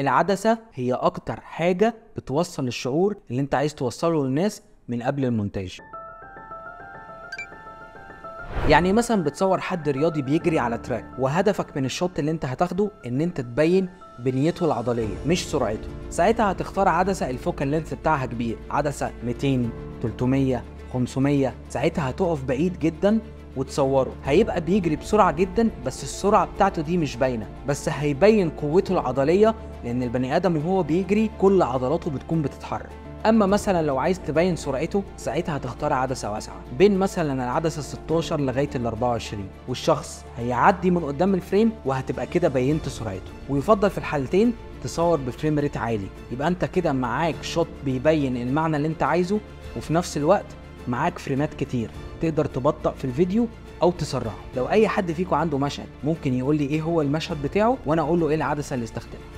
العدسة هي اكتر حاجة بتوصل الشعور اللي انت عايز توصله للناس من قبل المونتاج. يعني مثلا بتصور حد رياضي بيجري على تراك، وهدفك من الشوت اللي انت هتاخده ان انت تبين بنيته العضليه مش سرعته. ساعتها هتختار عدسه الفوكال لينث بتاعها كبير، عدسه 200 300 500. ساعتها هتقف بعيد جدا وتصوره، هيبقى بيجري بسرعه جدا بس السرعه بتاعته دي مش باينه، بس هيبين قوته العضليه، لان البني ادم وهو بيجري كل عضلاته بتكون بتتحرك. اما مثلا لو عايز تبين سرعته، ساعتها هتختار عدسه واسعه بين مثلا العدسه 16 لغايه ال 24، والشخص هيعدي من قدام الفريم وهتبقى كده بينت سرعته. ويفضل في الحالتين تصور بفريم ريت عالي، يبقى انت كده معاك شوت بيبين المعنى اللي انت عايزه، وفي نفس الوقت معاك فريمات كتير تقدر تبطأ في الفيديو او تسرعه. لو اي حد فيكم عنده مشهد ممكن يقول لي ايه هو المشهد بتاعه وانا اقول له ايه العدسه اللي استخدمها.